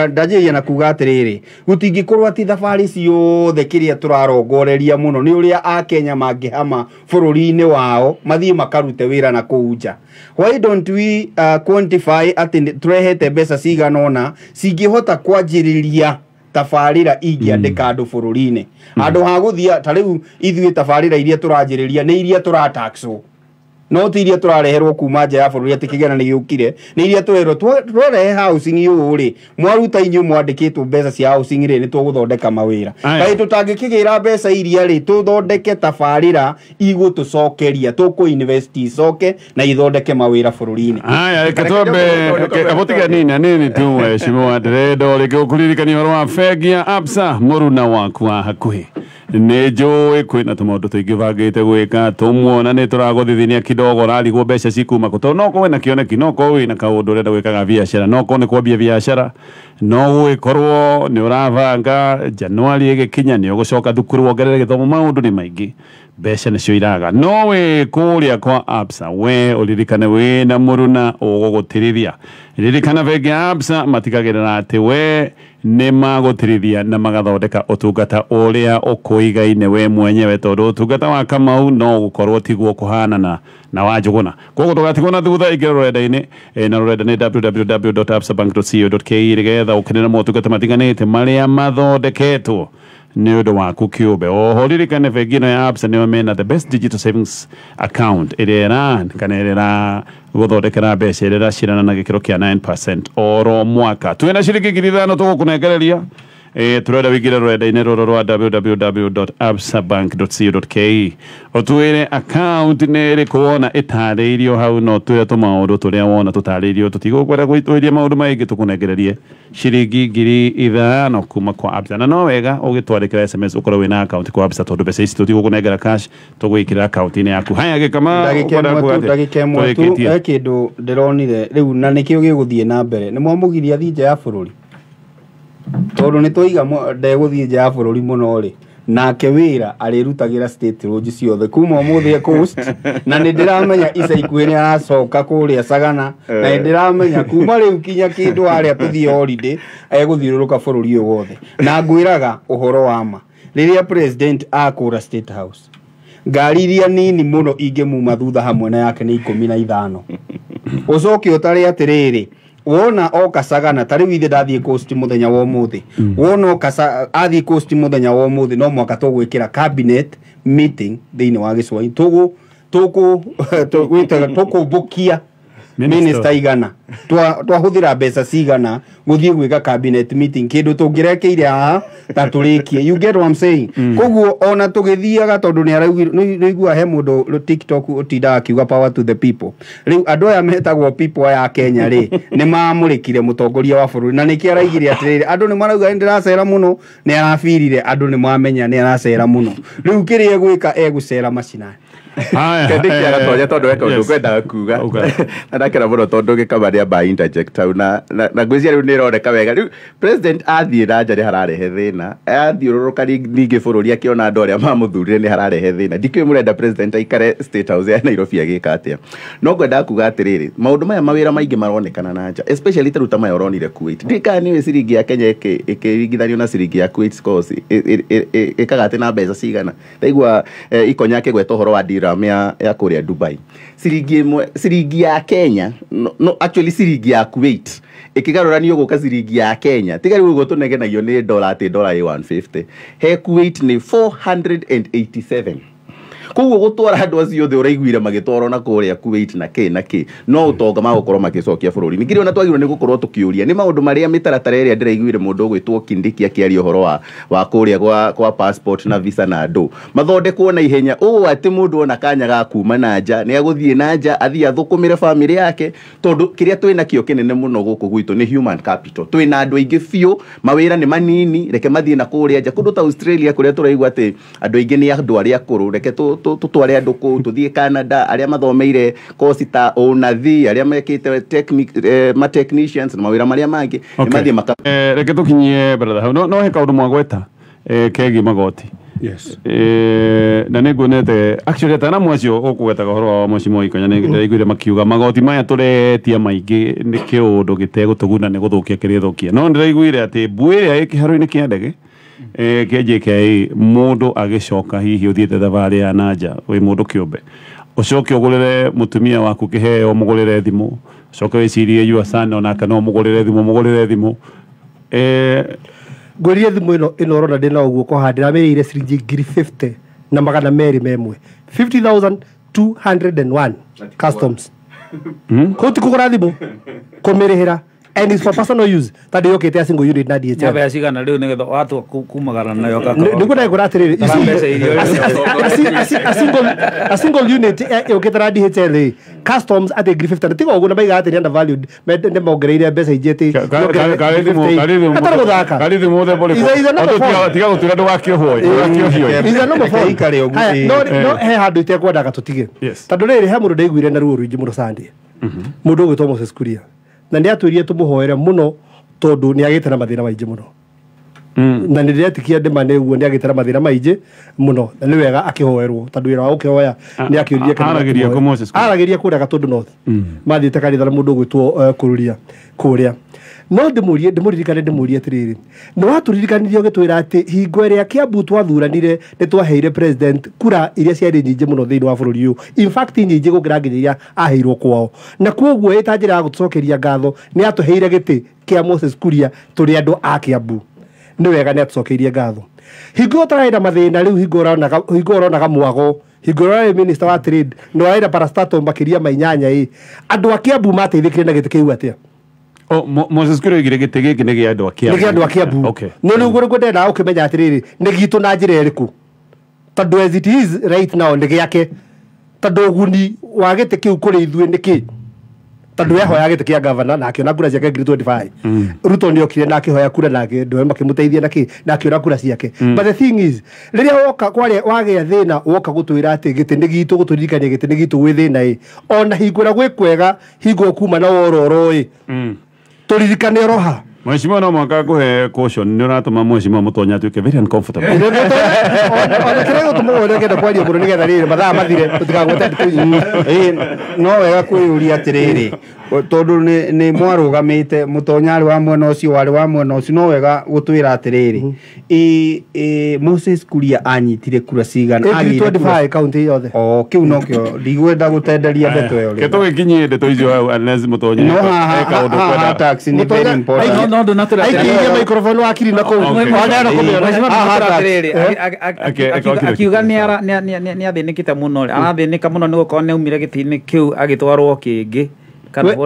ndanjĩrĩria na kuga atĩrĩrĩ gũtingĩkorwo atĩ thabarĩ ciothe kĩrĩa tũrarongoreria mũno nĩ ũrĩa a Kenya mangĩhama bũrũri-inĩ wao mathiĩ makarute wĩra na kũu nja. Why don't we quantify atĩ tũrehete mbeca cigana ũna cingĩhota kwanjĩrĩria tabarĩra ingĩandĩka andũ bũrũri-inĩ andũ ha gũthia ta rĩu ithuĩ tabarĩra iria tũranjĩrĩria nĩ iria tũrataxwo no ti iria tũrareherwo kuma nja ya bũrũri atĩ kĩgera nĩ gĩũkire nĩ iria tũrerwo tũrehe housing ũũ rĩ mwaruta inyuĩ mwandĩkĩtwo mbeca cia housing rĩ nĩ tũgũthondeka mawĩra kaĩ tũtangĩkĩgĩra mbeca iria rĩ tũthondeke tabarĩra igũtũcokeria tũkũ-invest icoke na ithondeke mawĩra bũrũri-inĩ haya reke twambe abotiganina nini tu mheshimiwa ndĩrenda ũrĩkĩ ũkũririkania ũhoro wa bengi ya Absa mũruna waku wa hakuhĩ nĩ njũĩ kwĩna tũmaũndũ tũingĩ bangĩte gwĩka tũmuona nĩ tũragũthithania kidogo rarigwo mbeca cikuma kũ no korwo wĩna kĩoneki no korwo wĩna kaũndũ ũrenda gwĩkaga biacara no korwo nĩ kwambia biacara no gũgĩkorwo nĩ ũrabanga Januari ĩgĩkinya nĩ ũgũcoka thukuru wongerere gĩthomo maũndũ nĩ maingĩ mbeca nĩcio iraga no wĩ kũrĩa kwa Absa we ũririkane wĩna mũruna ũgũgũtirithia ririkana bengi ya Absa matigagĩrĩra atĩ we nĩ magũtirithia na magathondeka ũtungata ũrĩa ũkũigaine we mwenyewe tondũ ũtungata wa Kamau no gũkorwo tiguo kũhanana na wa Njũgũna koguo ndũgatigwo na thutha ingĩra rũrenda-inĩ na rũrenda nĩ www.absabank.co.ke nĩgetha ũkenere motungata matiganĩte marĩa mathondeketwo nĩ ũndũ waku kĩũmbe oho ririkane bengi ĩno ya Absa nĩo mena the best digital savings account ĩrĩa ĩra gũthondekera mbeca ĩrĩa ĩracirana na gĩkĩro kĩa 9% oro mwaka twĩna ciringi 5,000 tũgũkũnengereria turenda wĩingĩre rũrenda-inĩ rũrũ rwa www.absabank.co.ke ũtwĩre account nĩ ĩrĩkũ wona ĩtarĩirio hau no twĩre tũmaũndũ tũrĩa wona tũtarĩirio tũtigũkwenda gwĩtũĩria maũndũ maingĩ tũkũnengererie ciringi 5,000 kuma kwa Absa na no wega ũgĩtwarĩkĩra SMS ũkorwo wĩna account kwa Absa tondũ mbeca ici tũtigũkũnengera cash tũgwĩkĩra account-inĩ yaku haya gĩkama ndagĩka ĩmwe tu kĩndũ ndĩronire rĩu na nĩkĩo gĩgũthiĩ na mbere nĩ mwamũgiria thiĩ nja ya bũrũri tondũ nĩ tũiga ndegũthiĩ nja ya bũrũri mũno rĩ nake wĩra arĩrutagĩra state roads ciothe kuma ũmũthĩ coast na nĩ ndĩramenya ica ikuhĩ nĩ aracoka kũrĩa Sagana na nĩ ndĩramenya kuma rĩu kinya kĩndũ harĩa tũthiĩ holiday egũthiũrũrũka bũrũri ũyũ wothe na ngwĩraga ũhoro wa ma rĩrĩa president akũra state house ngari iria nini mũno ingĩmuma thutha hamwe na yake nĩ 15 ũcoke ũtarĩ atĩrĩrĩ wona oka Sagana tarĩ withe ndathiĩ coast mũthenya wa ũmũthĩ wona oka athiĩ coast mũthenya wa ũmũthĩ no mwaka tũgwĩkĩra cabinet meeting thĩinĩ wa Gĩcũa-inĩ tũkũmbũkia minister igana twahũthĩra mbeca cigana gũthiĩ gwĩka cabinet meeting kĩndũ tũngĩrekeire haha ta tũrĩkie you get what I'm saying koguo ona tũgĩthiaga tondũ nĩ aigua he mũndũ TikTok ũtindaga akiuga power to the people rĩu andũ aya metagwo people ya Kenya rĩ nĩ mamũrĩkire mũtongoria wa bũrũri na nĩkĩ araigire atĩrĩrĩ andũ nĩ marauga nĩ ndĩracera mũno nĩ arabirire andũ nĩ mamenya nĩ aracera mũno rĩu kĩrĩa gwĩka egũcera macinani kendĩkia gatonya tondũ weka ũndũ kwendaga kuga na ndakena mũno tondũ gĩkamarĩa ba interject hau na ngwĩciria rĩu nĩ ĩroneka wega rĩu president athiĩ na nja nĩ hararehe thĩna athiũrũrũka ningĩ bũrũri akĩona andũ arĩa mamũthurire nĩ hararehe thĩna ndikĩũĩ mũrenda president aikare state house ya Nairobi agĩka atĩa no ngwendaga kuga atĩrĩrĩ maũndũ maya mawĩra maingĩ maronekana na nja especially tarĩu ta maya ũronire Kuwait ndikana nĩwe ciringi ya Kenya ĩkĩringithanio na ciringi ya Kuwait scores ĩkaga atĩ na mbeca cigana ndaigua Ikonya akĩgweta ũhoro wa diram ya kũrĩa Dubai ciringi ya Kenya no actually ciringi ya Kuwait ikigaruranio gũka ciringi ya Kenya tiga rĩu ũguo tũnegenagio nĩ dola atĩ dola ĩ 150 he Kuwait nĩ 487 koguo gũtwara andũ acio othe ũraiguire magĩtwarwo na kũrĩa Kuwait na kĩ no ũtonga magũkorwo magĩcokia bũrũri ningĩ ona twagĩrĩirwo nĩ gũkorwo tũkĩũria nĩ maũndũ marĩa mĩtaratara ĩrĩa ndĩraiguire mũndũ ũgwĩtwo Kindiki akĩaria ũhoro wa kũrĩa kwa passport na visa na andũ mathondekwo na ihenya ũũ atĩ mũndũ ona kanya ga kuma na nja nĩ agũthiĩ na nja athiĩ athũkũmĩre family yake tondũ kĩrĩa twĩna kĩo kĩnene mũno gũkũ gwitũ nĩ human capital twĩna andũ aingĩ biũ mawĩra nĩ manini reke mathiĩ na kũrĩa nja kũndũ ta Australia kũrĩa tũraigua atĩ andũ aingĩ nĩ andũ arĩa akũrũ reke tutware andũ kũu tuthiĩ Canada arĩa mathomeire kosi ta ũnathi arĩa mekĩte ma technicians na mawĩra marĩa mangĩ nĩ mathiĩ maka reke tũkinyie brother hau no he kaũndũ mwagweta kegiĩ magoti yes na nĩ nguonete actually ta na mwacio ũkũgetaga ũhoro wa Mheshimiwa Ikonya nĩ ndaiguire makiuga magoti maya tũretia maingĩ nĩ kĩũndũ gĩtegũtũguna nĩ gũthũkia kĩrĩa thũkia no ndĩraiguire atĩ mbu ĩrĩa ĩ kĩharo-inĩ kĩa ndege KJK mũndũ agĩcoka hihi ũthiĩte thabarĩ ya nanja wĩ mũndũ kĩũmbe ũcoke ũgũrĩre mũtumia waku kĩheo mũgũrĩre thimũ ũcoke wĩcirie yua sana onaka no mũgũrĩre thimũ ngũrie thimũ ĩno ũrona ndĩna ũguo koha ndĩramĩrĩire ciringi 50 na magana merĩ memwe 50,201 customs kũu ti kũgũra thimũ kũmĩrĩhĩra and it's for personal use tondũ yũkĩte a single unit na DHL Nyabe cigana rĩu nĩgetha watu kumagara nayo nĩkũrenda ngũra atĩrĩrĩ a single unit yũkĩte na DHL customs at 50 na tiga ũguo na maiga atĩ nĩ undervalued nĩmongereire mbeca ingĩ atĩ atarĩ gũthaka tiga gũtuĩra ndũgakĩohio no he handũ itekwendaga tũtige tondũ rĩrĩ he mũndũ ndaiguire na ruo rũingĩ mũno Sunday mũndũ ũgwĩtwo Moses Kuria na nĩ atwĩrire tũmũhoere mũno tondũ nĩ agĩte na mathĩna maingĩ mũno na nĩ ndĩretikia ndĩma nĩ ũguo nĩ agĩte na mathĩna maingĩ mũno na nĩ wega akĩhoerwo tondũ wĩra wa gũkĩhoya nĩ akĩũria aragĩria kũrĩa Gatũndũ North mathiĩte kanitha na mũndũ ũgwĩtwo Kururia kũrĩa no ndĩmũririkane atĩrĩrĩ nĩ watũririkanirie ũgĩtwĩra atĩ hingo ĩrĩa Kiambu twathuranire nĩ twaheire president kura iria ciarĩ nyingĩ mũno thĩinĩ wa bũrũri ũyũ in fact nyingĩ gũkĩra nginya iria aheirwo kwao na kuoguo ĩta njĩra ya gũtũcokeria ngatho nĩ atũheire gĩtĩ kĩa Moses Kuria tũrĩ andũ a Kiambu nĩ wega nĩ atũcokeirie ngatho hingo ũtaraenda mathĩna rĩu hingo ũronaga mwago hingo ũrarĩ minister wa trade nĩ waraenda parastatal makĩria ma 8 andũ a Kiambu mateithĩkire na gĩtĩ kĩu atĩa Moses Kuria oigire gĩtĩ gĩkĩ nĩ gĩa andũ a Kiambu. Nĩ gĩa andũ a Kiambu. No rĩu ũguo ngwendaga ũkĩmenya atĩrĩrĩ nĩ gitũ na njĩra ĩrĩkũ tondũ as it is right now nĩ gĩake tondũ ũguni wa gĩtĩ kĩu kũrĩ ithuĩ nĩ kĩ tondũ yahoya gĩtĩ kĩa gavana na akĩona kura ciake 25 Ruto nĩ okire na akĩhoya kura nake ndwe makĩmũteithia nake na akĩona kura ciake but the thing is rĩrĩa woka kwarĩa wagĩa thĩna woka gũtwĩra atĩ gĩtĩ nĩ gitũ gũtũririkania gĩtĩ nĩ gitũ gwĩ thĩna ona hingo na gwĩ kwega hingo kuma na wororo turirikane roha Mheshimiwa no mwaka kuhe caution nĩ ũratũma Mheshimiwa Mũtonya atuĩke very uncomfortable. Ona kĩrĩa gũtũma ũrĩa kwariĩ mũno nĩgetha rĩrĩ mathaa mathire tũtikagwete no wega kwĩyũria atĩrĩrĩ tondũ nĩ mwarũgamĩte Mũtonya wa mwena ũcio warĩ wa mwena ũcio no wega gũtwĩra atĩrĩrĩ Moses Kuria anyitire kura cigana 25 kaunti yothe kĩu nokĩo ndigwenda gũtenderia ndeto ĩyo rĩu tũgĩkinyie ndeto icio unless Mũtonya no haha tax nĩ very important no ndũnatũra aikirie microphone wakiri na kũu akiuga nĩ athĩnĩkĩte mũno arathĩnĩka mũno nĩ gũkorwo nĩ aumire gĩtĩ-inĩ kĩu agĩtwarwo kĩngĩ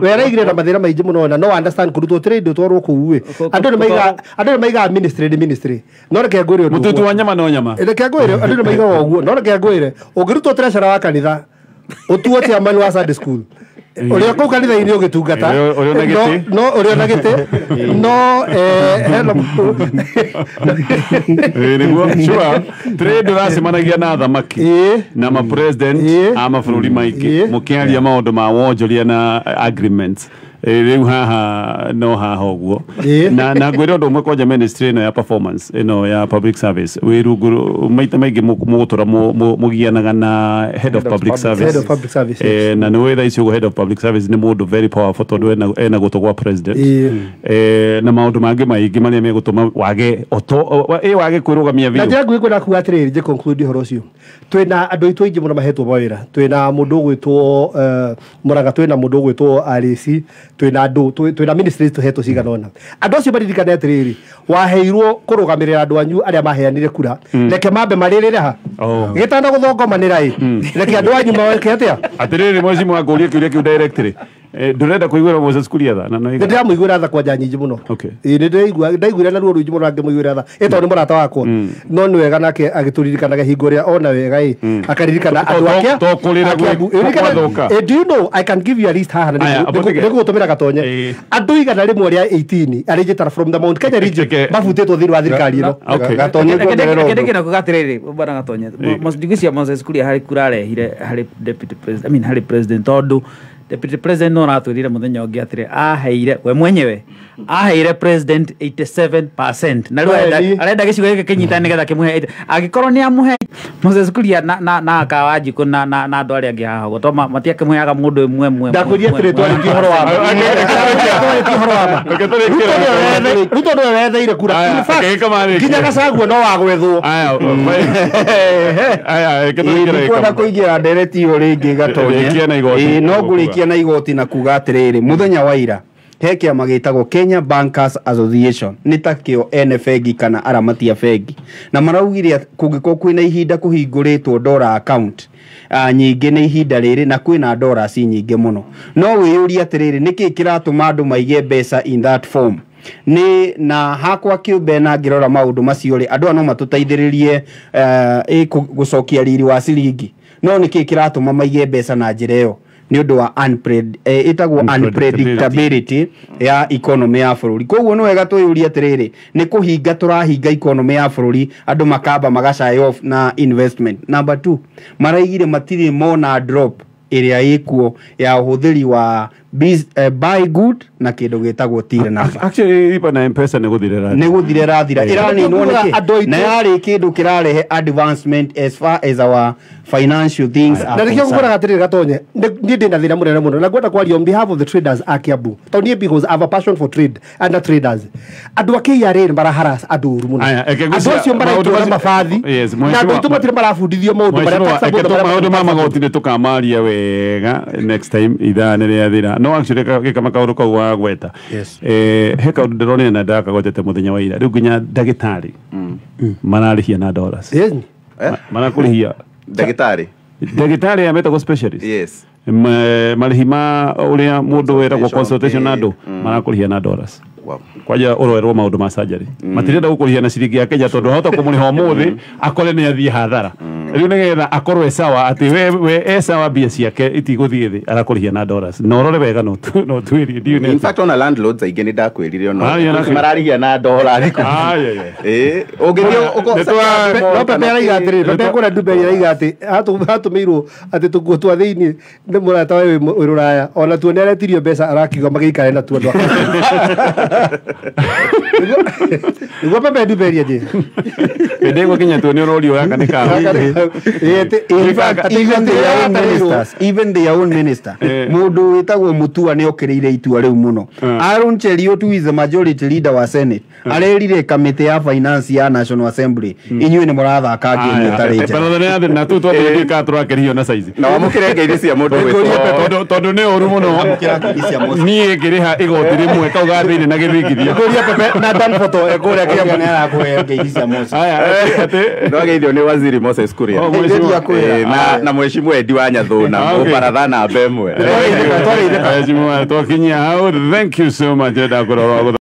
weraigire na mathĩna maingĩ mũno na no understand kũrutwo trade twarwo kũu andũ nĩ maigaga ministry no reke ngwĩre mũtutu wa nyama no nyama reke ngwĩre andũ nĩ maigaga ũguo no reke ngwĩre ũngĩrutwo treasurer wa kanitha ũtuo chairman wa Sunday school ũrĩa kũu kanitha-inĩ ũgĩtungata no ũrĩa na gĩtĩ no nĩguo sure trade ũracemanagia na thamaki na ma president a mabũrũri maingĩ mũkĩaria maũndũ ma wonjoria na agreements rĩu haha no haha ũguo na ngwĩre ũndũ ũmwe kwanja ministry ĩno ya performance ĩno ya public service wĩ rungu maita maingĩ mũgũtũra mũgianaga na head of public service na nĩ wĩra icio head of public service nĩ mũndũ very powerful tondũ ena gũtũ gwa president na maũndũ mangĩ maingĩ marĩa megũtũma wage kwĩrũgamia biũ na njĩra ngwĩkwenda kuga atĩrĩrĩ njĩ conclude ũhoro ũcio twĩna andũ aitũ aingĩ mũno mahetwo mawĩra twĩna mũndũ ũgwĩtwo Mũranga twĩna mũndũ ũgwĩtwo RAC twĩna ministries tũhetwo cigana ũna andũ acio maririkane atĩrĩrĩ waheirwo kũrũgamĩrĩra andũ anyu arĩa maheanire kura reke mambe marĩrĩre ha gĩtanda gũthongomanĩra reke andũ anyu maweke atĩa atĩrĩrĩ Mheshimiwa ngũria kĩũria kĩu directly ndũrenda kũiguĩra Moses Kuria tha na nĩ ndĩramũiguĩra tha kwanja nyingĩ mũno ndaiguĩra na ruo rũingĩ mũno angĩmũiguĩra tha tondũ nĩ mũrata wakwa no nĩ wega nake agĩtũririkanaga hingo ĩrĩa ona wega akaririkana andũ ake do you know I can give you a list haha nĩgũgũtũmĩra gatonye andũ igana rĩmwe rĩa 18 arĩnjĩtara from the Mount Kenya region mabutĩtwo thĩinĩ wa thirikari ĩno gatonye kĩndĩ kuga atĩrĩrĩ bwana gatonye ndigũcia Moses Kuria harĩ kura arehire harĩ deputy president harĩ president tondũ deputy president no ratwĩrire mũthenya ũngĩ atĩrĩ aheire we mwenyewe aheire president 87% na rĩu arenda gĩcigo gĩkĩ kĩnyitane nĩgetha kĩmũhe angĩkorwo nĩ amũhe Moses Kuria na akawanjikũ na andũ arĩa angĩ haha ũguo tondũ matiakĩmũheaga mũndũ ĩmwe ndakwĩria atĩrĩ twarĩtie ũhoro wa Ruto nĩwe wetheire kura nginya Gachagua no wagwethwo kwenda kũingĩra ndereti ĩyo rĩngĩ gatonye no ngũrĩkia na igoti na kuga atĩrĩrĩ mũthenya wa ira he kĩama gĩtagwo Kenya Bankers Association nĩ ta kĩo ene bengi kana aramati a bengi, na maraugire kũngĩkorwo kwĩna ihinda kũhingũrĩtwo dollar account nyingĩ nĩ ihinda rĩrĩ na kwĩna dollars nyingĩ mũno, no wĩyũria atĩrĩrĩ nĩkĩ kĩratũma andũ maige mbeca in that form ni na hakwa kĩũmbe na ngĩrora maũndũ macio rĩ andũ no matũteithĩrĩrie gũcokia riri wa ciringi, no nĩkĩ kĩratũma maige mbeca na njĩra ĩyo nĩ ũndũ wa itagwo unpredictability ya economy ya bũrũri. Koguo nĩ wega twĩyũrie atĩrĩrĩ nĩ kũhinga tũrahinga economy ya bũrũri, andũ makamba magashy off na investment. Number 2, maraigire matirĩ mona drop ĩrĩa ĩkuo ya ũhũthĩri wa buy good na kĩndũ gĩtagwo till number. Actually ipa na M-Pesa nĩ gũthire rathira iraninwo nĩkĩ na yarĩ kĩndũ kĩrarehe advancement as far as our financial things are concerned. Na rĩkĩo ngũraga atĩrĩrĩ Gatonye niĩ ndĩna thĩna mũnene mũno na ngwenda kwaria on behalf of the traders a Kiambu tondũ because I have a passion for trade and traders. Andũ a KRA maraharas andũ ũru mũno, andũ acio maraitũra mabathi na andũ aitũ matirĩ marabundithio maũndũ marĩa ma magoti nĩ tũkamaria wega next time ithana rĩa thira. No actually gĩkama kaũndũ kau wa gweta he kaũndũ ndĩronire na ndakagwetete mũthenya wa ira rĩu nginya ndagĩtarĩ mararĩhia na dollars marakũrĩhia ndagĩtarĩ ametagwo specialist marĩhi ma ũrĩa mũndũ wetagwo consultation na andũ marakũrĩhia na dollars. Kwaja ũroerwo maũndũ ma surgery matirenda gũkũrĩhia na ciringi ya Kenya tondũ hota kũmũrĩha ũmũthĩ akore nĩ athiĩ hathara, rĩu nĩgetha akorwo sawa atĩ we sawa mbia ciake itigũthiĩ thĩ arakũrĩhia na dollars na ũrore wega no twĩrie. In fact ona landlords aingĩ nĩ ndakwĩrire no mararĩhia na dollars ũngĩthio Pepe araiga atĩrĩrĩ Pepe kũrĩa Dubai araiga atĩ hatũmĩirwo atĩ tũkuo twa thĩinĩ nĩ mũrata wa Rũraya ona tuo nĩ aretirio mbeca arakiuga magĩikare na tuo niguo Pepe Dubai aje ndego kinya tuo nĩ ũrorio gaka nĩ kaga even their own minister mũndũ wĩtagwo Mutua nĩ okĩrĩire itua rĩu mũno. Aaron Cheruiyot who is the majority leader wa Senate arerire kamĩtĩ ya finance ya National Assembly inyuĩ nĩ mũrathaka ngĩmĩ tarĩ nja na tu twatũrĩka tũrakĩrio na size na wamũkĩre ngeithi cia mũndũ tondũ nĩ ũru mũno niĩ ngĩrĩha igoti rĩmwe kauga thĩinĩ na gĩthingithia Pepe na Dan Photo ekũrĩa Kiambu nĩ arakũhe ngeithi cia Musa no geithio nĩ Waziri Moses Kuria na mheshimiwa Edi wa Nyathũna mũbaratha namba ĩmwe twakinyia hau. Thank you so much ndakoragwo